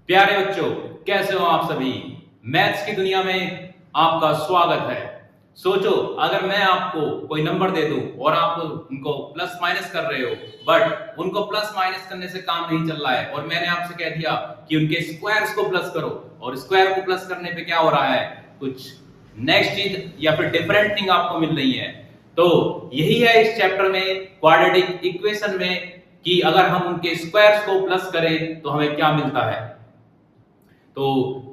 प्यारे बच्चों, कैसे हो आप सभी। मैथ्स की दुनिया में आपका स्वागत है। सोचो, अगर मैं आपको कोई नंबर दे दूं और आप उनको प्लस माइनस कर रहे हो, बट उनको प्लस माइनस करने से काम नहीं चल रहा है और मैंने आपसे कह दिया कि उनके स्क्वायर्स को प्लस करो, और स्क्वायर को प्लस करने पे क्या हो रहा है, कुछ नेक्स्ट चीज या फिर डिफरेंट थिंग आपको मिल रही है। तो यही है इस चैप्टर में क्वाड्रेटिक इक्वेशन में, कि अगर हम उनके स्क्वायर्स को प्लस करें तो हमें क्या मिलता है। तो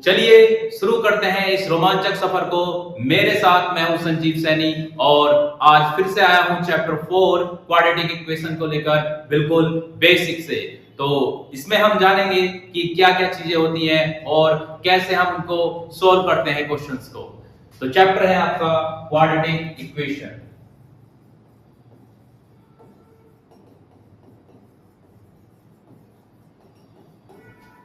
चलिए शुरू करते हैं इस रोमांचक सफर को। मेरे साथ मैं हूं संजीव सैनी, और आज फिर से आया हूं चैप्टर 4 क्वाड्रेटिक इक्वेशन को लेकर, बिल्कुल बेसिक से। तो इसमें हम जानेंगे कि क्या क्या चीजें होती हैं और कैसे हम उनको सोल्व करते हैं क्वेश्चंस को। तो चैप्टर है आपका क्वाड्रेटिक इक्वेशन।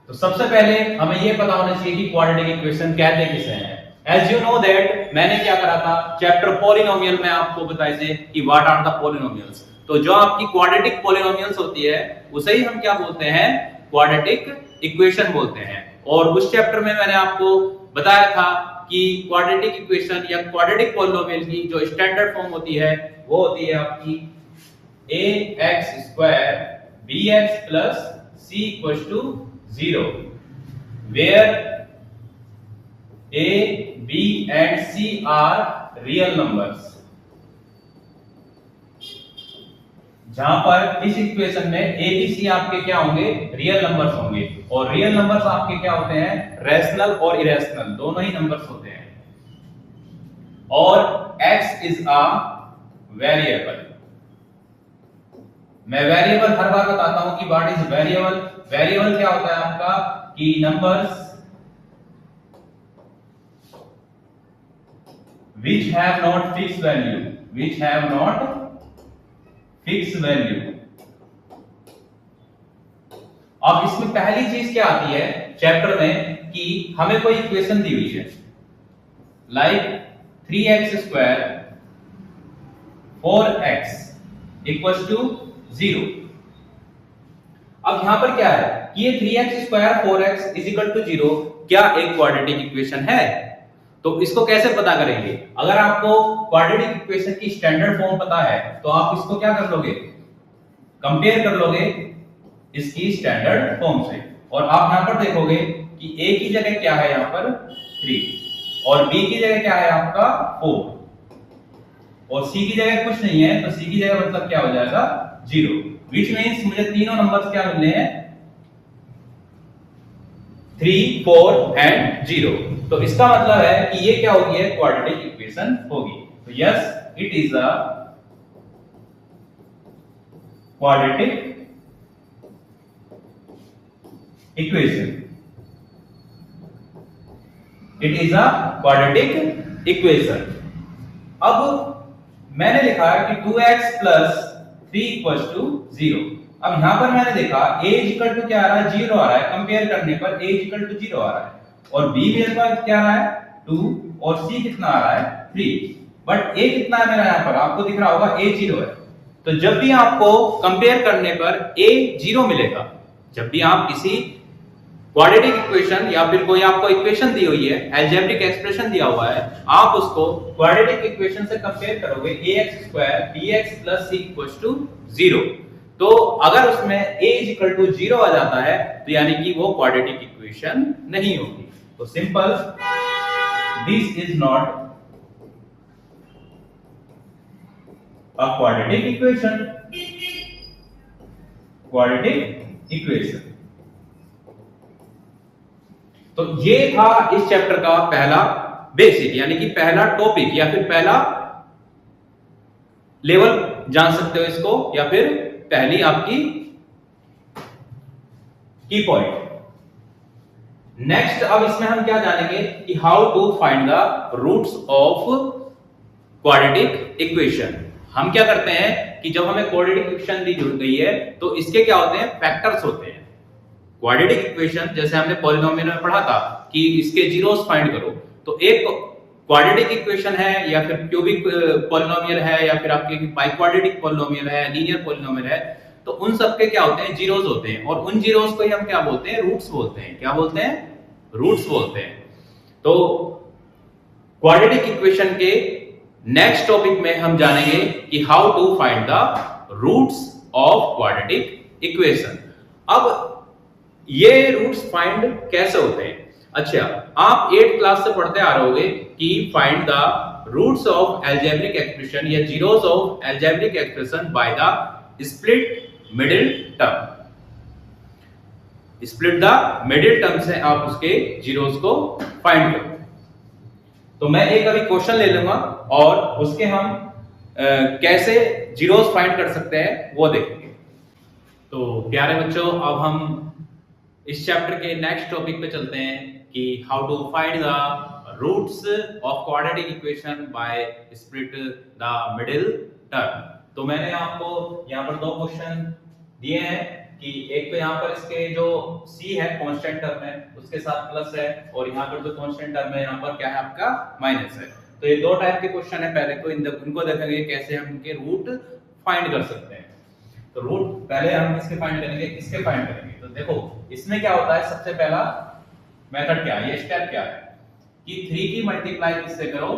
तो सबसे पहले हमें यह पता होना चाहिए कि क्वाड्रेटिक इक्वेशन कहते किसे हैं। एज यू नो दैट, मैंने क्या करा था चैप्टर पॉलिनोमियल में, आपको बताए थे कि व्हाट आर द पॉलिनोमियल्स। तो जो आपकी क्वाड्रेटिक पॉलिनोमियल्स होती है उसे ही हम क्या बोलते हैं, क्वाड्रेटिक इक्वेशन बोलते हैं। और उस चैप्टर में मैंने आपको बताया था कि क्वाड्रेटिक इक्वेशन या क्वाड्रेटिक पॉलिनोमियल की जो स्टैंडर्ड फॉर्म होती है वो होती है आपकी ax² bx plus c equals to 0, where a, b and c are real numbers। जहां पर इस इक्वेशन में a b c आपके क्या होंगे, रियल नंबर्स होंगे। और रियल नंबर्स आपके क्या होते हैं, रैशनल और इरेशनल, दोनों ही नंबर्स होते हैं। और x इज अ वेरिएबल। मैं वेरिएबल हर बार बताता हूं कि व्हाट इज वेरिएबल। वेरिएबल क्या होता है आपका, कि numbers which have not fixed value, which have not fixed value। अब इसमें पहली चीज क्या आती है चैप्टर में, कि हमें कोई इक्वेशन दी हुई है, like 3x² 4x equals to 0। अब यहां पर क्या है कि ये 3x² 4x is equal to 0 क्या एक क्वाड्रेटिक इक्वेशन है। तो इसको कैसे पता करेंगे, अगर आपको क्वाड्रेटिक इक्वेशन की स्टैंडर्ड फॉर्म पता है तो आप इसको क्या कर लोगे, कंपेयर कर लोगे इसकी स्टैंडर्ड फॉर्म से। और आप यहां पर देखोगे कि a की जगह क्या है, यहां पर 3, और b की जगह क्या है आपका 4, और c की जगह कुछ नहीं है, तो c की जगह मतलब क्या हो जाएगा 0, which means मुझे तीनों नंबर्स क्या मिलने हैं, 3 4 एंड 0। तो इसका मतलब है कि ये क्या होगी, है क्वाड्रेटिक इक्वेशन होगी। तो yes, it is a quadratic equation. It is a quadratic equation. अब मैंने लिखा है कि 2x plus 3 equals to 0। अब यहां पर मैंने देखा a इक्वल टू क्या आ रहा है, 0 आ रहा है। कंपेयर करने पर a इक्वल टू 0 आ रहा है, और b मेरे पास क्या आ रहा है 2, और c कितना आ रहा है 3। बट a कितना है मेरा, यहां पर आपको दिख रहा होगा a 0 है। तो जब भी आपको कंपेयर करने पर a 0 मिलेगा, जब भी आप किसी क्वाड्रेटिक इक्वेशन या फिर कोई आपको इक्वेशन दी हुई है, अलजेब्रिक एक्सप्रेशन दिया हुआ है, आप उसको क्वाड्रेटिक इक्वेशन से कंपेयर करोगे, ax² bx plus c equals to 0। तो अगर उसमें a is equal to 0 आ जाता है तो यानी कि वो क्वाड्रेटिक इक्वेशन नहीं होगी। तो simple, this is not a quadratic equation. Quadratic equation. तो ये था इस चैप्टर का पहला बेसिक, यानी कि पहला टॉपिक या फिर पहला लेवल जान सकते हो इसको, या फिर पहली आपकी की पॉइंट। नेक्स्ट, अब इसमें हम क्या जानेंगे कि how to find the roots of quadratic equation. हम क्या करते हैं कि जब हमें क्वाड्रेटिक इक्वेशन दी गई है तो इसके क्या होते हैं, फैक्टर्स होते हैं। क्वाड्रेटिक इक्वेशन जैसे हमने पॉलिनोमियल में पढ़ा था कि इसके जीरोस फाइंड करो, तो एक क्वाड्रेटिक इक्वेशन है या फिर क्यूबिक पॉलिनोमियल है या फिर आपके बाइक्वाड्रेटिक पॉलिनोमियल है, लीनियर पॉलिनोमियल है, तो उन सबके क्या होते हैं, जीरोस होते हैं, और उन जीरोस को ही हम क्या बोलते हैं, रूट्स बोलते हैं। क्या बोलते हैं, रूट्स बोलते हैं। तो क्वाड्रेटिक इक्वेशन के नेक्स्ट टॉपिक में हम जानेंगे कि how to find the roots of quadratic equation. अब ये रूट्स फाइंड कैसे होते हैं? अच्छा, आप 8th क्लास से पढ़ते आ रहे होगे कि find the roots of algebraic expression या zeros of algebraic expression by the split middle term. Split the middle term से आप उसके जीरोस को फाइंड करो। तो मैं एक अभी क्वेश्चन ले लूंगा और उसके हम कैसे जीरोस फाइंड कर सकते हैं वो देखेंगे। तो प्यारे बच्चों, अब हम इस चैप्टर के नेक्स्ट टॉपिक पे चलते हैं कि how to find the roots of quadratic equation by split the middle term. तो मैंने आपको यहाँ पर दो क्वेश्चन दिए हैं कि एक तो यहाँ पर इसके जो c है कांस्टेंट टर्म है उसके साथ प्लस है, और यहाँ पर जो कांस्टेंट टर्म है यहाँ पर क्या है आपका माइनस है। तो ये दो टाइप के क्वेश्चन है। पहले तो इनको देखेंगे कैसे हम इनके रूट फाइंड कर सकते हैं। तो रूट पहले हम किसके फाइंड करेंगे, इसके फाइंड करेंगे। तो देखो इसमें क्या होता है, सबसे पहला मेथड क्या है, ये स्टेप क्या है कि 3 की मल्टीप्लाई किससे करो,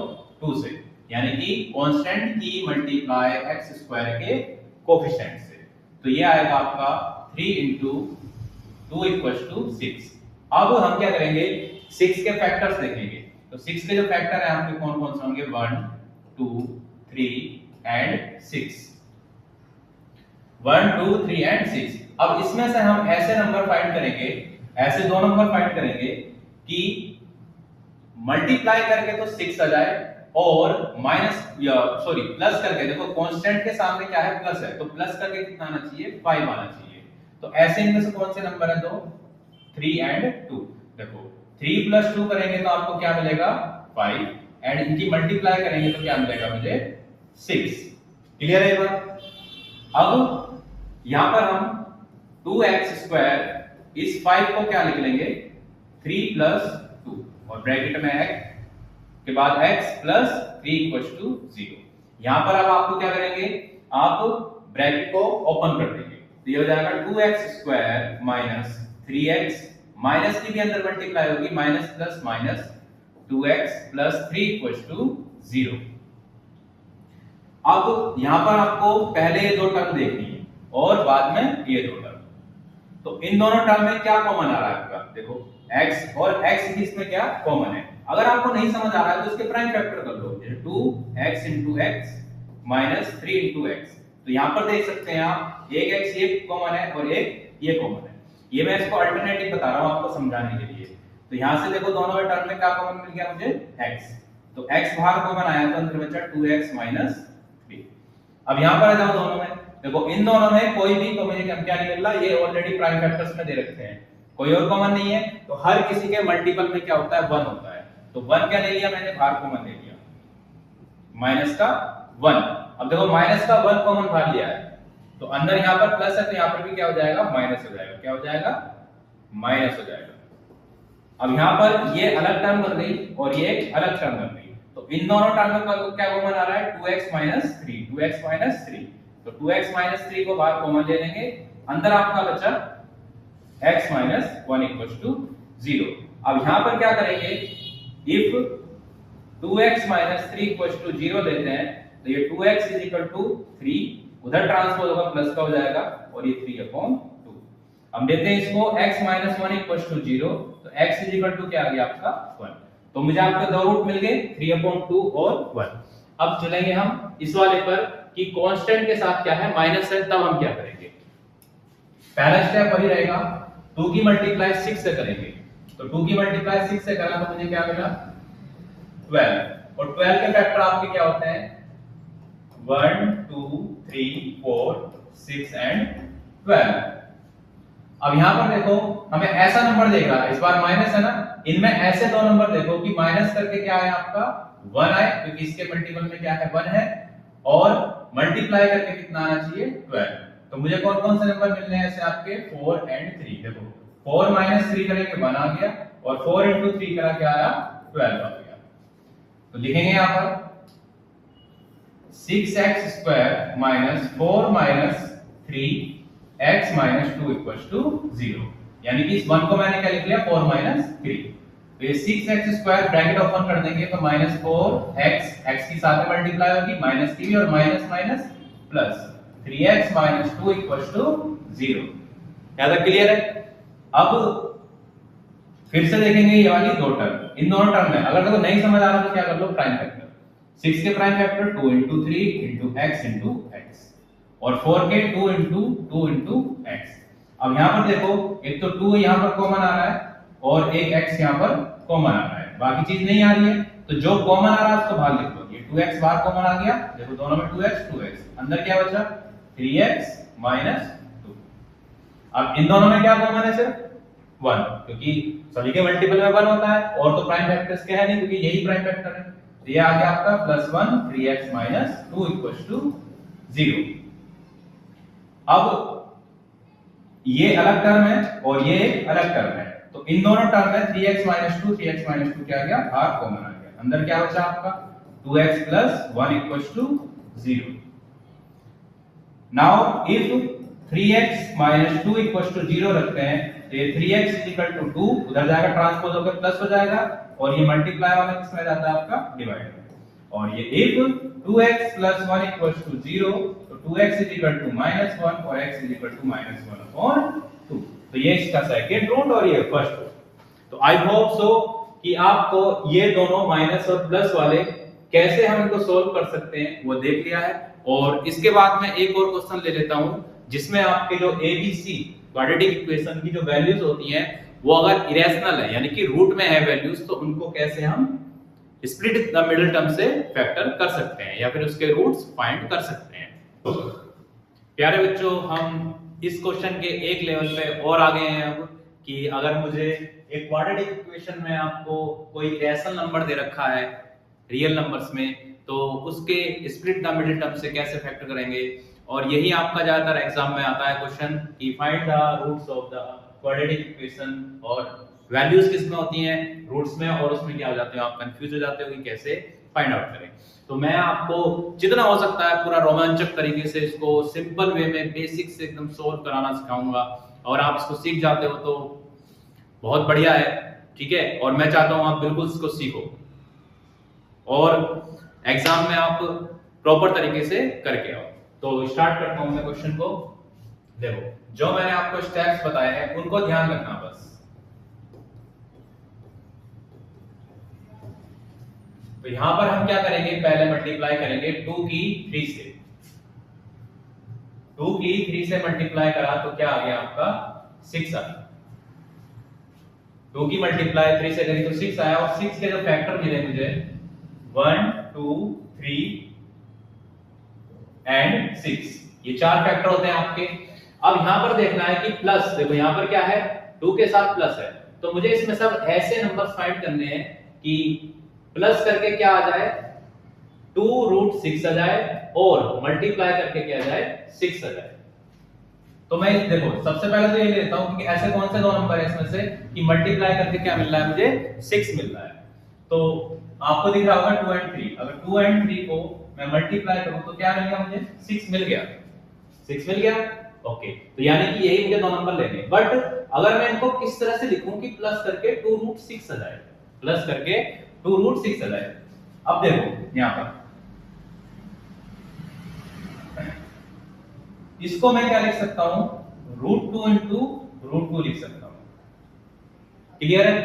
2 से, यानी कि कांस्टेंट की मल्टीप्लाई x स्क्वायर के कोएफिशिएंट से। तो ये आएगा आपका 3 into 2 = 6। अब हम क्या करेंगे, 6 के फैक्टर्स देखेंगे। तो 6 के जो फैक्टर है आपके कौन कौन से होंगे, 1 2 3 एंड 6। 1 2 3 एंड 6। अब इसमें से हम ऐसे नंबर फाइंड करेंगे, ऐसे दो नंबर फाइंड करेंगे कि मल्टीप्लाई करके तो 6 आ जाए और प्लस करके, देखो कांस्टेंट के सामने क्या है, प्लस है, तो प्लस करके कितना आना चाहिए, 5 आना चाहिए। तो ऐसे इनमें से कौन से नंबर है, दो, 3 एंड 2। देखो 3 + 2 करेंगे तो आपको क्या मिलेगा, 5, एंड इनकी मल्टीप्लाई करेंगे तो क्या मिलेगा मुझे, 6। क्लियर है ये बात? अब यहां पर हम 2x² इस 5 को क्या लिख लेंगे, 3 + 2, और ब्रैकेट में x के बाद x + 3 = 0। यहां पर अब आपको क्या करेंगे, आप ब्रैकेट को ओपन कर देंगे। तो ये हो जाएगा 2x² - 3x, माइनस की भी अंदर मल्टीप्लाई होगी, माइनस प्लस माइनस 2x + 3 = 0। अब यहां पर आपको पहले ये दो टर्म देखनी है और बाद में ये दो टर्म। तो इन दोनों टर्म में क्या कॉमन आ रहा है आपका, देखो x और x के इसमें क्या कॉमन है। अगर आपको नहीं समझ आ रहा है तो इसके प्राइम फैक्टर कर लो, 2x × x - 3 × x। तो यहां पर देख सकते हैं आप, एक x ये कॉमन है और एक ये कॉमन है। ये मैं इसको अल्टरनेटिव बता रहा हूं आपको समझाने के लिए। तो यहां से देखो दोनों में टर्म में क्या कॉमन मिल गया मुझे, x। तो x बाहर कॉमन आया तो अंदर बचा 2x - 3। अब यहां पर आ जाओ दोनों में, देखो इन दोनों में कोई भी कॉम्बिनेशन क्या नहीं मिल रहा, ये ऑलरेडी प्राइम फैक्टर्स में दे रखे हैं, कोई और कॉमन नहीं है। तो हर किसी के मल्टीपल में क्या होता है, 1 होता है। तो 1 क्या ले लिया मैंने, बाहर कॉमन ले लिया, माइनस का 1। अब देखो माइनस का 1 कॉमन बाहर लिया है, तो अंदर यहां पर प्लस है तो यहां पर भी क्या हो जाएगा, माइनस हो जाएगा। क्या हो जाएगा, माइनस हो जाएगा। अब यहां पर ये अलग टर्म बन गई और ये एक अलग टर्म बन गई। तो इन दोनों टर्म का क्या कॉमन आ रहा है, 2x - 3, 2x - 3। तो 2x - 3 को बाहर कॉमन ले लेंगे, अंदर आपका बचा x - 1 = 0। अब यहां पर क्या करेंगे, इफ 2x - 3 = 0 लेते हैं तो ये 2x = 3, उधर ट्रांसपोज होगा, प्लस का हो जाएगा और ये 3/2। अब लेते हैं इसको x - 1 = 0, तो x = क्या आ गया आपका 1। तो मुझे आपके दो रूट मिल गए, 3/2 और 1। अब चलेंगे हम इस वाले पर कि कांस्टेंट के साथ क्या है, माइनस है, तब हम क्या करेंगे। पहला स्टेप वही रहेगा, 2 की मल्टीप्लाई 6 से करेंगे। तो 2 की मल्टीप्लाई 6 से करा तो मुझे क्या मिला, 12, और 12 के फैक्टर आपके क्या होते हैं, 1 2 3 4 6 एंड 12। अब यहां पर देखो हमें ऐसा नंबर देख रहा है, इस बार माइनस है ना, इनमें ऐसे दो नंबर देखो कि माइनस करके क्या है आपका 1 आए, क्योंकि इसके मल्टीपल में क्या है 1 है, और मल्टीप्लाई करके कितना आना चाहिए 12। तो मुझे कौन कौन से नंबर मिल रहे हैं ऐसे आपके 4 एंड 3। देखो 4 - 3 करेंगे 1 आ गया, और 4 × 3 करा क्या आया, 12 आ गया। तो लिखेंगे यहां पर 6x² - 4 - 3 x minus 2 equal to 0, यानी कि इस 1 को मैंने क्या लिख लिया 4 माइनस 3। तो ये 6x स्क्वायर ब्रैकेट ओपन कर देंगे तो माइनस 4x x की साथ में मल्टीप्लाई होगी, माइनस की भी और minus minus plus 3x minus 2 equal to 0। क्या तक क्लियर है? अब फिर से देखेंगे ये वाली दो टर्म, इन दोनों टर्म में अगर देखो नहीं समझ आ रहा तो क्या कर लो प्राइम फैक्टर। 6 के prime factor 2 into 3 into x into x और 4 के 2 into 2 into x। अब यहाँ पर देखो एक तो 2 यहाँ पर कॉमन आ रहा है और एक x यहाँ पर कॉमन आ रहा है, बाकी चीज नहीं आ रही है, तो जो कॉमन आ रहा है उसको बाहर लिख लो। ये 2x बाहर कॉमन आ गया, देखो दोनों में 2x, अंदर क्या बचा 3x माइनस 2। अब इन दोनों में क्या कॉमन है सिर्फ 1, क्योंकि सभी के मल्टीपल में 1 होता है और तो प्राइम फैक्टर्स के है नहीं क्योंकि यही प्राइम फैक्टर है। तो ये आ गया आपका +1 3x माइनस 2 इक्वल टू 0। अब ये अलग टर्म है और ये अलग टर्म है, तो इन दोनों टर्म में 3x माइनस 2 क्या आ गया बाहर कॉमन आ गया, अंदर क्या बचा आपका 2x + 1 equal to 0। Now if 3x minus 2 equal to 0 रखते हैं तो ये 3x इक्वल टू 2 उधर जाएगा ट्रांसपोज होकर प्लस हो जाएगा और ये मल्टीप्लाई वाला किसमें जाता है आपका डिवाइड में। और ये इफ 2x + 1 इक्वल टू 0 तो 2x इक्वल टू -1 और x इक्वल टू -1/2। तो ये इसका सेकंड रूट और ये फर्स्ट रूट। तो आई होप सो कि आपको ये दोनों माइनस और प्लस वाले कैसे हम इनको सोल्व कर सकते हैं वो देख लिया है। और इसके बाद मैं एक और क्वेश्चन ले लेता हूं जिसमें आपके जो ABC क्वाड्रेटिक इक्वेशन की जो वैल्यूज होती हैं वो अगर इरेशनल है यानी कि रूट में है वैल्यूज, तो उनको कैसे हम स्प्लिट द मिडिल टर्म से फैक्टर कर सकते हैं या फिर उसके रूट्स फाइंड कर सकते हैं। तो प्यारे बच्चों, हम इस क्वेश्चन के एक लेवल पे और आगे हैं अब कि अगर मुझे एक क्वाड्रेटिक इक्वेशन में आपको कोई इरेशनल नंबर दे रखा है रियल नंबर्स में, तो उसके स्प्लिट द मिडिल टर्म से कैसे फैक्टर करेंगे। और यही आपका ज्यादातर एग्जाम में आता है क्वेश्चन कि find the roots of the quadratic equation, और वैल्यूज किसमें होती हैं रूट्स में, और उसमें क्या हो जाते हो आप कंफ्यूज हो जाते हो कि कैसे फाइंड आउट करें। तो मैं आपको जितना हो सकता है पूरा रोमांचक तरीके से इसको सिंपल वे में बेसिक से एकदम सोल्व कराना सिखाऊंगा, और आप इसको सीख जाते हो तो बहुत बढ़िया है, ठीक है। और मैं चाहता हूं आप बिल्कुल इसको सीखो और एग्जाम में आप प्रॉपर तरीके से करके आओ। तो स्टार्ट करता हूं मैं क्वेश्चन को। देखो जो मैंने आपको स्टेप्स बताए हैं उनको ध्यान रखना बस। तो यहां पर हम क्या करेंगे, पहले मल्टीप्लाई करेंगे 2 की 3 से। 2 की 3 से मल्टीप्लाई करा तो क्या आ गया आपका 6 आ गया। 2 की मल्टीप्लाई 3 से करी तो 6 आया, और 6 के जो फैक्टर मिले मुझे 1 2 3 एंड 6, ये 4 फैक्टर होते हैं आपके। अब यहां पर देखना है कि प्लस, देखो यहां पर क्या है 2 के साथ प्लस है, तो मुझे इसमें सब ऐसे नंबर्स फाइंड करने हैं कि प्लस करके क्या आ जाए 2√6 आ जाए और मल्टीप्लाई करके क्या आ जाए 6 आ जाए। तो मैं देखो सबसे पहले तो ये लेता हूं कि ऐसे कौन से दो नंबर है इसमें से कि मल्टीप्लाई करके क्या मिल रहा है मुझे 6 मिल रहा है। तो आपको दिख रहा होगा 2 एंड 3, अगर 2 एंड 3 को मैं मल्टीप्लाई करूं तो क्या मिल गया मुझे 6 मिल गया, 6 मिल गया। ओके, तो यानी कि यही मुझे दो नंबर लेने। बट अगर मैं इनको किस तरह से लिखूं कि प्लस करके 2√6 आ जाए, प्लस करके 2√6 आ जाए। अब देखो यहां पर इसको मैं क्या लिख सकता हूं √2 into √2 लिख सकता हूं, क्लियर है।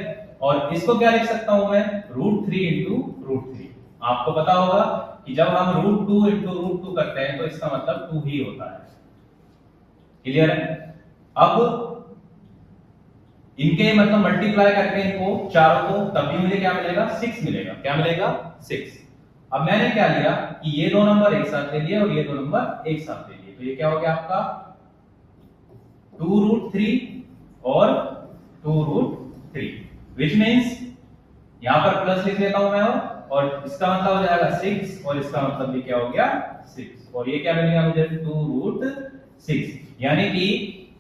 और इसको क्या लिख सकता हूं मैं √3 into √3। आपको पता होगा कि जब हम √2 into √2 करते हैं तो इसका मतलब 2 ही होता है, क्लियर है। अब इनके मतलब मल्टीप्लाई करके इनको चारों को तब भी मुझे क्या मिलेगा 6 मिलेगा, क्या मिलेगा 6। अब मैंने क्या लिया कि ये दो नंबर एक साथ ले लिए और ये दो नंबर एक साथ ले लिए, तो ये क्या हो गया आपका 2√3 और 2√3, विच मींस यहां पर प्लस लिख लेता हूं मैं, और इसका मतलब हो जाएगा 6 और इसका मतलब भी क्या हो गया 6, और ये क्या मिलेगा मुझे 2√6। यानी कि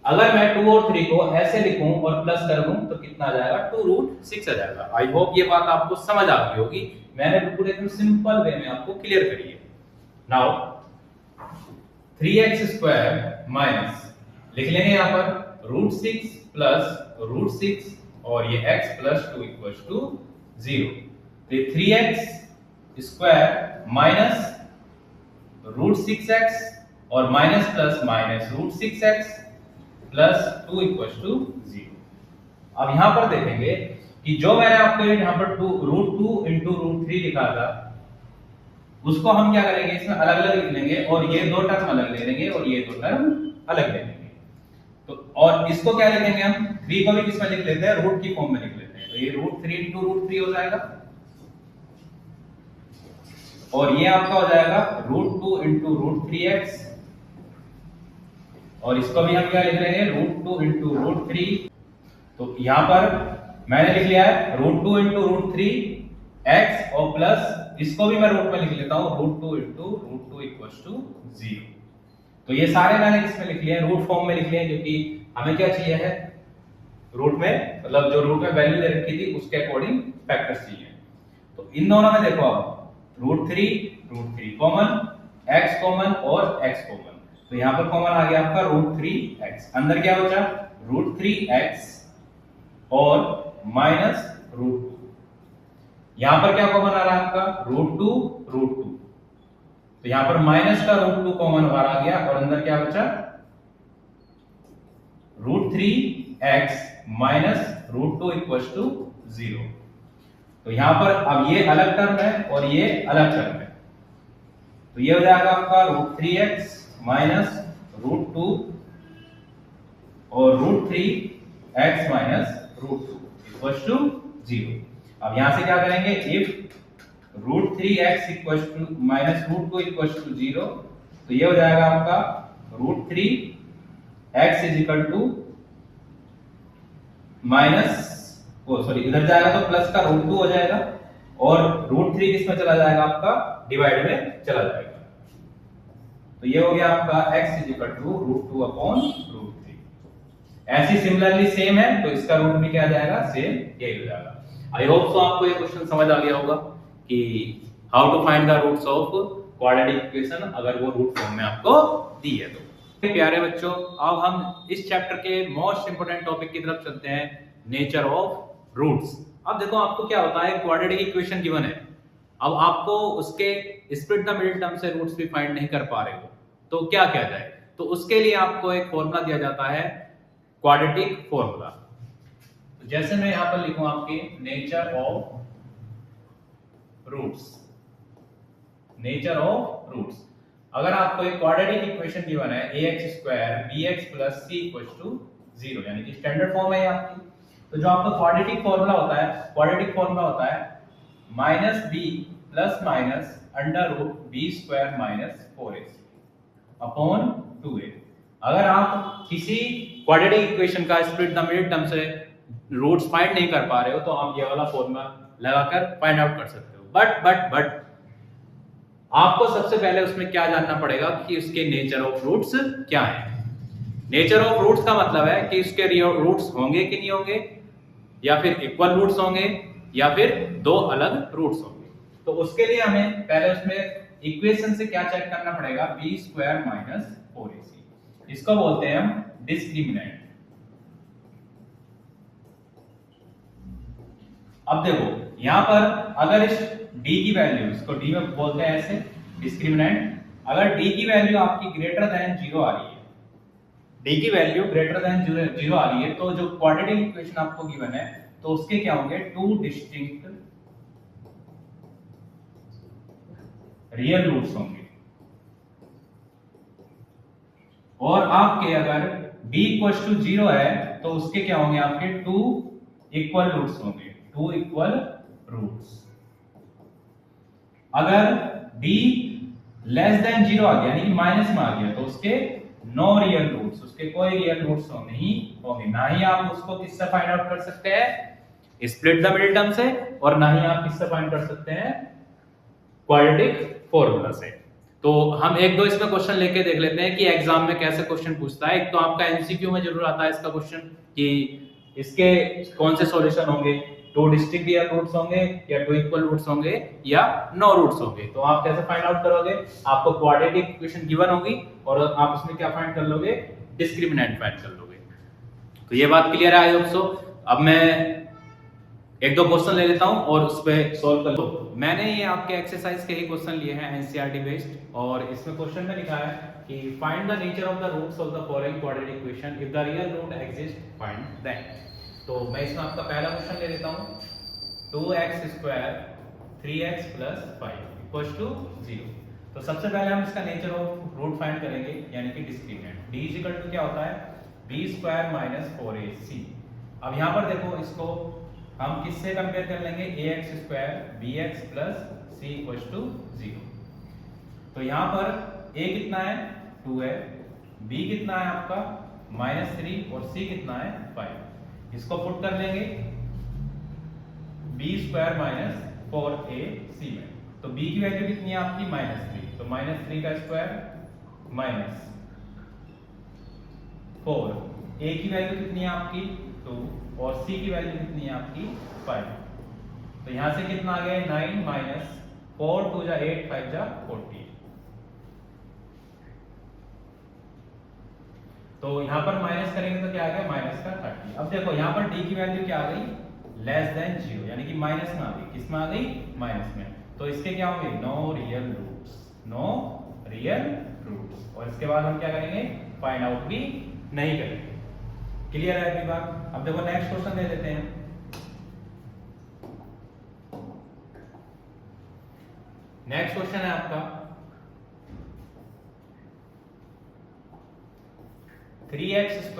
अगर मैं 2 और 3 को ऐसे लिखूं और प्लस कर दूं तो कितना आ जाएगा 2√6 आ जाएगा। आई होप ये बात आपको समझ आ गई होगी, मैंने बिल्कुल एकदम सिंपल वे में आपको क्लियर करी है। नाउ 3x² माइनस लिख लेंगे यहाँ पर √6 प्लस √6 और ये x प्लस 2 इक्वल टू 0। तो ये 3x स्क्वायर माइनस √6x और minus plus minus √6x plus 2 equal to 0। अब यहां पर देखेंगे कि जो मैंने आपको यहां पर √2 इंटू √3 लिखा था उसको हम क्या करेंगे, इसमें अलग अलग लिख लेंगे और ये दो टर्म अलग ले लेंगे और ये दो टर्म अलग ले लेंगे। तो और इसको क्या लिखेंगे हम, 3 को भी किसमें लिख लेते हैं, रूट की फॉर्म में लिख लेते हैं। तो ये √3 इंटू √3 हो जाएगा और ये आपका हो जाएगा √2 इंटू √3x और इसको भी हम क्या लिख लेंगे, √2 इंटू √3। तो यहां पर मैंने लिख लिया है √2 इंटू √3x और प्लस इसको भी मैं रूट में लिख लेता हूं √2 इंटू √2 इक्वल टू 0। तो ये सारे मैंने किसमें लिख लिए हैं, रूट फॉर्म में लिख लिए हैं, क्योंकि हमें क्या चाहिए है रूट में, मतलब जो रूट में वैल्यू दे रखी थी उसके अकॉर्डिंग फैक्टर्स चाहिए। तो इन दोनों में देखो आप √3 कॉमन, x कॉमन और x कॉमन। तो यहां पर कॉमन आ गया आपका √3x, अंदर क्या बचा √3x और माइनस √2। यहां पर क्या कॉमन आ रहा है आपका √2। तो यहां पर माइनस का √2 कॉमन बाहर आ गया और अंदर क्या बचा √3x माइनस √2 इक्वल टू 0। तो यहां पर अब ये अलग टर्म है और ये अलग टर्म है, तो ये हो जाएगा आपका √3x माइनस √2 और √3x माइनस √2 इक्वल टू 0। अब यहां से क्या करेंगे, if √3x equal to minus √2 equal to 0, तो ये हो जाएगा आपका √3x is equal to minus इधर जाएगा तो प्लस का √2 हो जाएगा और √3 किसमें चला जाएगा आपका डिवाइड में चला जाएगा। तो ये हो गया आपका x is equal to √2 upon √3। ऐसी सिमिलरली सेम है तो इसका रूट भी क्या आ जाएगा, सेम यही हो जाएगा। आई होप सो आपको ये क्वेश्चन समझ आ गया होगा कि how to find the roots of quadratic equation अगर वो रूट फॉर्म में आपको दी है। तो प्यारे बच्चों, अब हम इस चैप्टर के मोस्ट इंपोर्टेंट टॉपिक की तरफ चलते हैं, नेचर ऑफ रूट्स। अब देखो आपको क्या होता है, क्वाड्रेटिक इक्वेशन गिवन है, अब आपको उसके स्प्लिट द मिडिल टर्म से रूट्स भी फाइंड नहीं कर पा रहे हो, तो क्या किया जाए। तो उसके लिए आपको एक फॉर्मूला दिया जाता है, क्वाड्रेटिक फॉर्मूला। तो जैसे मैं यहां पर लिखूं आपके nature of roots, nature of roots. अगर आपको एक क्वाड्रेटिक इक्वेशन गिवन है ax² bx + c = 0, यानी कि स्टैंडर्ड फॉर्म है आपकी। तो जो आपका क्वाड्रेटिक फॉर्मूला होता है, क्वाड्रेटिक फॉर्मूला होता है -b + √b² - 4ac upon 2a। अगर आप किसी क्वाड्रेटिक इक्वेशन का स्प्लिट द मिडिल टर्म से रूट्स फाइंड नहीं कर पा रहे हो तो आप ये वाला फॉर्मूला लगाकर फाइंड आउट कर सकते हो। बट आपको सबसे पहले उसमें क्या जानना पड़ेगा कि उसके नेचर ऑफ रूट्स क्या है। नेचर ऑफ रूट्स का मतलब है कि उसके रूट्स होंगे कि नहीं होंगे, या फिर इक्वल रूट्स होंगे, या फिर दो अलग रूट्स होंगे। तो उसके लिए हमें पहले उसमें इक्वेशन से क्या चेक करना पड़ेगा, b² - 4ac। इसको बोलते हैं हम डिस्क्रिमिनेंट। अब देखो यहां पर अगर इस d की वैल्यू, इसको d में बोलते हैं ऐसे डिस्क्रिमिनेंट, अगर d की वैल्यू आपकी ग्रेटर देन 0 आ रही है, d की वैल्यू ग्रेटर देन 0 आ रही है, तो जो क्वाड्रेटिक इक्वेशन आपको गिवन है तो उसके क्या होंगे, टू डिस्टिंक्ट रियल रूट्स होंगे। और आपके अगर b = 0 है तो उसके क्या होंगे, आपके टू इक्वल रूट्स होंगे, टू इक्वल रूट्स। अगर b < 0 आ गया, यानी कि माइनस में आ गया, तो उसके नो रियल रूट्स, उसके कोई रियल रूट्स नहीं होंगे। ना ही आप उसको किससे फाइंड आउट कर सकते हैं, स्प्लिट द मिडिल टर्म से, और ना ही आप किससे फाइंड कर सकते हैं, क्वाड्रेटिक फॉर्मूला से। तो हम एक दो इसमें क्वेश्चन लेके देख लेते हैं कि एग्जाम में कैसे क्वेश्चन पूछता है। एक तो आपका एमसीक्यू में जरूर आता है इसका क्वेश्चन कि इसके कौन से सॉल्यूशन होंगे, टू डिस्टिंक्ट रियल रूट्स होंगे, या टू इक्वल रूट्स होंगे, या नो रूट्स होंगे। तो आप कैसे फाइंड आउट करोगे, आपको क्वाड्रेटिक इक्वेशन गिवन होगी और आप उसमें क्या फाइंड कर लोगे, डिस्क्रिमिनेंट फाइंड कर लोगे। तो ये बात क्लियर है आई होप सो। अब मैं एक दो क्वेश्चन ले लेता हूं और उस पे सॉल्व कर लो। मैंने ये आपके एक्सरसाइज के ही क्वेश्चन लिए हैं एनसीईआरटी बेस्ड, और इसमें क्वेश्चन में लिखा है कि find the nature of the roots of the following quadratic equation if the real root exist find them. तो मैं इसमें आपका पहला क्वेश्चन ले लेता हूं 2x² 3x + 5 = 0। तो सबसे पहले हम इसका नेचर ऑफ रूट फाइंड करेंगे, यानी कि डिस्क्रिमिनेंट। d = क्या होता है b² - 4ac। अब यहां पर देखो, इसको हम किससे कंपेयर कर लेंगे, ax² bx + c = 0। तो यहां पर a कितना है 2 है, b कितना है आपका -3 और c कितना है 5। इसको पुट कर लेंगे b² - 4ac में। तो b की वैल्यू कितनी है आपकी -3, तो -3 का स्क्वायर -4। a की वैल्यू कितनी है आपकी 2 और c की वैल्यू कितनी है आपकी 5। तो यहां से कितना आ गया 9 - 4 2 जा 8 5 जा 40। तो यहां पर माइनस करेंगे तो क्या आ गया -30। अब देखो यहां पर d की वैल्यू क्या आ गई <0, यानी कि माइनस में आ गई। किस में आ गई माइनस में। तो इसके क्या होंगे नो रियल रूट्स। और इसके बाद हम क्या करेंगे फाइंड आउट भी नहीं करेंगे। क्लियर है अभी बात। अब देखो नेक्स्ट क्वेश्चन ले लेते हैं। नेक्स्ट क्वेश्चन है आपका 3x²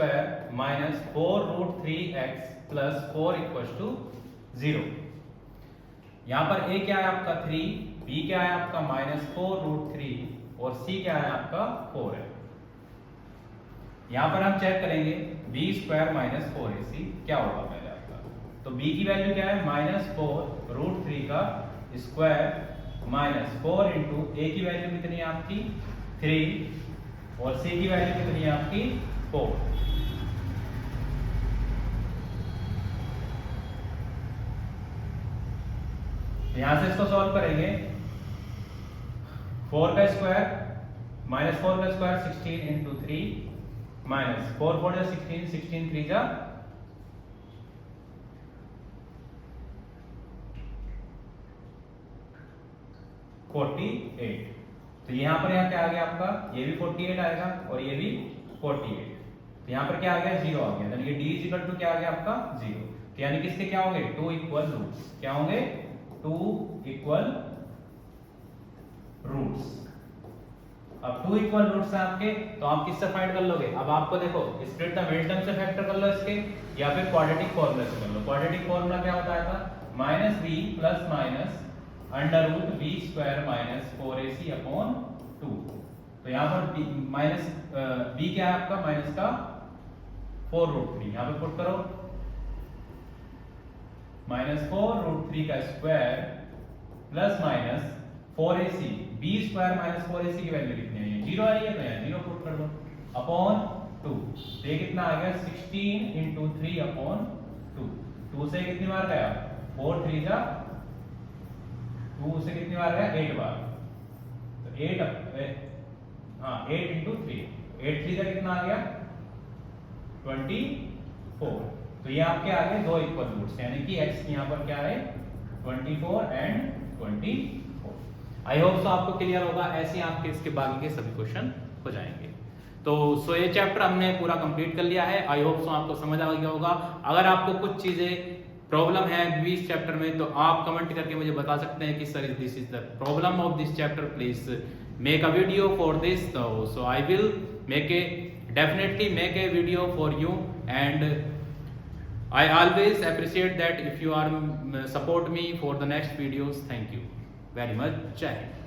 - 4√3x + 4 = 0। यहां पर a क्या है आपका 3, b क्या है आपका -4√3 और c क्या है आपका 4 है। यहां पर हम चेक करेंगे b² - 4ac क्या होगा पहले आपका। तो b की वैल्यू क्या है -4√3 का स्क्वायर -4 × a की वैल्यू कितनी है आपकी 3 और c की वैल्यू कितनी है आपकी 4। यहां से इसको सॉल्व करेंगे 4 का स्क्वायर -4 का स्क्वायर 16 × 3 -4 4 जा 16 16 3 जा 48। तो यहां पर क्या आ गया आपका, ये भी 48 आएगा और ये भी 48। तो यहां पर क्या आ गया 0 आ गया, यानी कि d = क्या आ गया आपका 0। तो यानी कि इसके क्या होंगे 2 इक्वल रूट्स। क्या होंगे 2 इक्वल रूट्स। अब 2 इक्वल रूट्स हैं आपके, तो आप किससे फाइंड कर लोगे। अब आपको देखो स्प्लिट द मिडटर्म से फैक्टर कर लो इसके, या फिर क्वाड्रेटिक फॉर्मूला से कर लो। क्वाड्रेटिक फॉर्मूला क्या होता था -b + √b² - 4ac/2। तो यहाँ पर b क्या है आपका माइनस का 4√3, यहाँ पे पुट करो -4√3 का स्क्वायर +-4ac। b² - 4ac की वैल्यू कितनी है 0 आ रही है, तो यहाँ 0 पुट कर दो अपॉन 2। तो ये कितना आ गया 16 × 3/2। 2 से कितनी बार गया 4 3 जा 2 से कितनी बार गया 8 बार। तो 8 × 3 8 3 का कितना आ गया 24। तो ये आपके आ गए 2 इक्वल रूट्स, यानी कि x यहाँ पर क्या है 24 एंड 24। आई होप सो आपको क्लियर होगा। ऐसे आपके इसके बाकी के सभी क्वेश्चन हो जाएंगे। तो ये चैप्टर हमने पूरा कंप्लीट कर लिया है। आई होप सो आपको समझ आ गया होगा। अगर आपको कुछ चीजें प्रॉब्लम है इस चैप्टर में, तो आप कमेंट करके मुझे बता सकते हैं कि sir this is the problem of this chapter, please make a video for this. So I will definitely make a video for you, and I always appreciate that if you are support me for the next videos. Thank you very much. Jai Hind.